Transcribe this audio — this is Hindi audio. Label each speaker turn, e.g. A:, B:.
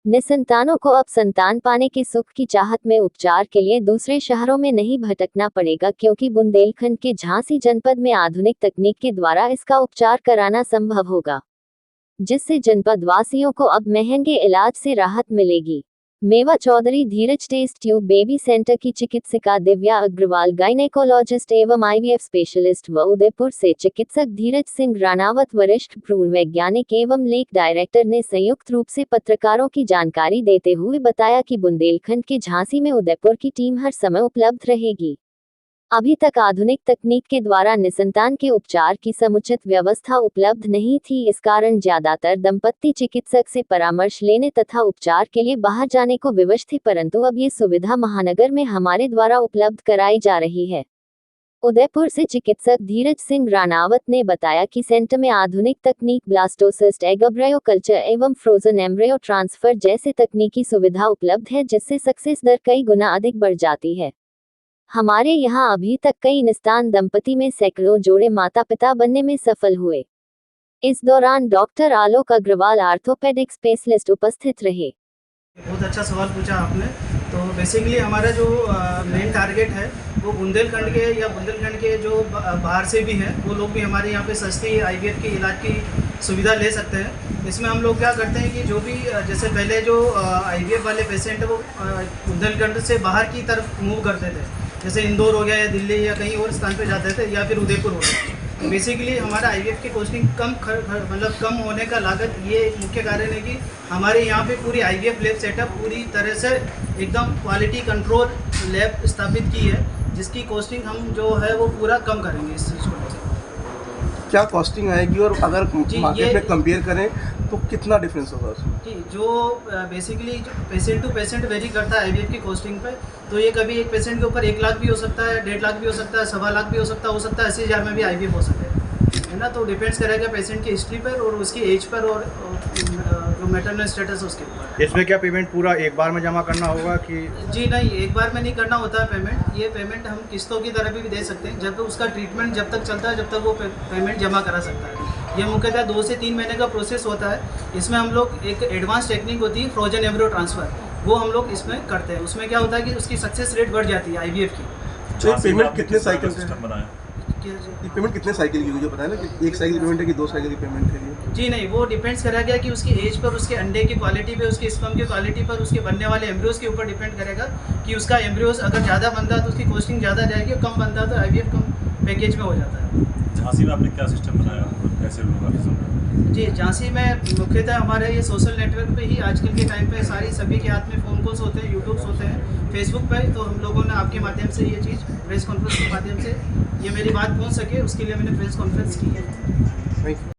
A: निसंतानों को अब संतान पाने के सुख की चाहत में उपचार के लिए दूसरे शहरों में नहीं भटकना पड़ेगा, क्योंकि बुंदेलखंड के झांसी जनपद में आधुनिक तकनीक के द्वारा इसका उपचार कराना संभव होगा, जिससे जनपद वासियों को अब महंगे इलाज से राहत मिलेगी। मेवा चौधरी धीरज टेस्ट ट्यूब बेबी सेंटर की चिकित्सिका दिव्या अग्रवाल, गायनेकोलॉजिस्ट एवं आईवीएफ स्पेशलिस्ट व उदयपुर से चिकित्सक धीरज सिंह राणावत, वरिष्ठ भ्रूण वैज्ञानिक एवं लेक डायरेक्टर ने संयुक्त रूप से पत्रकारों की जानकारी देते हुए बताया कि बुंदेलखंड के झांसी में उदयपुर की टीम हर समय उपलब्ध रहेगी। अभी तक आधुनिक तकनीक के द्वारा निसंतान के उपचार की समुचित व्यवस्था उपलब्ध नहीं थी। इस कारण ज्यादातर दंपत्ति चिकित्सक से परामर्श लेने तथा उपचार के लिए बाहर जाने को विवश थे, परंतु अब ये सुविधा महानगर में हमारे द्वारा उपलब्ध कराई जा रही है। उदयपुर से चिकित्सक धीरज सिंह राणावत ने बताया कि सेंटर में आधुनिक तकनीक, ब्लास्टोसिस्ट, एग एम्ब्रियो कल्चर एवं फ्रोजन एम्ब्रियो ट्रांसफर जैसे तकनीकी सुविधा उपलब्ध है, जिससे सक्सेस दर कई गुना अधिक बढ़ जाती है। हमारे यहाँ अभी तक कई निस्तान दंपति में सैकड़ों जोड़े माता पिता बनने में सफल हुए। इस दौरान डॉक्टर आलोक अग्रवाल, आर्थोपेडिक स्पेशलिस्ट, उपस्थित रहे।
B: बहुत अच्छा सवाल पूछा आपने। तो बेसिकली हमारा जो मेन टारगेट है वो बुंदेलखंड के जो बाहर से भी हैं, वो लोग भी हमारे यहाँ पे सस्ती आईवीएफ की इलाज की सुविधा ले सकते हैं। इसमें हम लोग क्या करते हैं कि जो भी जैसे पहले जो आईवीएफ वाले पेशेंट है वो बुंदेलखंड से बाहर की तरफ मूव करते थे, जैसे इंदौर हो गया या दिल्ली या कहीं और स्थान पे जाते थे, या फिर उदयपुर हो गया। तो बेसिकली हमारा आईवीएफ की कॉस्टिंग कम होने का लागत ये मुख्य कारण है कि हमारे यहाँ पे पूरी आईवीएफ लैब सेटअप पूरी तरह से एकदम क्वालिटी कंट्रोल लैब स्थापित की है, जिसकी कॉस्टिंग हम जो है वो पूरा कम करेंगे इस चीज़ को।
C: क्या कॉस्टिंग आएगी और अगर मार्केट में कंपेयर करें तो कितना डिफरेंस होगा उसमें?
B: जी, जो बेसिकली जो पेशेंट टू पेशेंट वेरी करता है आईवीएफ की कॉस्टिंग पे, तो ये कभी एक पेशेंट के ऊपर 1 लाख भी हो सकता है, 1.5 लाख भी हो सकता है, 1.25 लाख भी हो सकता है 80,000 में भी आईवीएफ हो सके, है ना। तो डिपेंड्स करेगा पेशेंट की हिस्ट्री पर और उसकी एज पर और जो मैटरनल स्टेटस उसके ऊपर।
D: इसमें क्या पेमेंट पूरा एक बार में जमा करना होगा कि?
B: जी नहीं, एक बार में नहीं करना होता है पेमेंट। ये पेमेंट हम किस्तों की तरह भी दे सकते हैं, जब तक उसका ट्रीटमेंट जब तक चलता है जब तक वो पेमेंट जमा करा सकता है। ये मुख्यतः 2 से 3 महीने का प्रोसेस होता है। इसमें हम लोग एक एडवांस टेक्निक होती है फ्रोजन एम्ब्रियो ट्रांसफ़र, वो हम लोग इसमें करते हैं। उसमें क्या होता है कि उसकी सक्सेस रेट बढ़ जाती है आईवीएफ की।
C: तो पेमेंट कितने साइकिल
B: ये
C: पेमेंट कितने साइकिल की मुझे पता है ना कि 1 साइकिल पेमेंट है कि 2 साइकिल की पेमेंट है?
B: जी नहीं, वो डिपेंड्स करा गया कि उसकी एज पर, उसके अंडे की क्वालिटी पे, उसके स्पर्म की क्वालिटी पर, उसके बनने वाले एम्ब्रियोज के ऊपर डिपेंड करेगा कि उसका एम्ब्रियोज अगर ज़्यादा बनता है तो उसकी कॉस्टिंग ज़्यादा जाएगी, और कम बनता है तो आईवीएफ कम पैकेज में हो जाता है।
E: झांसी में आपने क्या सिस्टम बनाया, कैसे लोग आगे समझ?
B: जी, झांसी में मुख्यतः हमारे ये सोशल नेटवर्क पे ही आजकल के टाइम पे सभी के हाथ में फ़ोन कॉल्स होते हैं, यूट्यूब्स होते हैं, फेसबुक पे। तो हम लोगों ने आपके माध्यम से ये चीज़ प्रेस कॉन्फ्रेंस के माध्यम से ये मेरी बात पहुंच सके, उसके लिए मैंने प्रेस कॉन्फ्रेंस की है।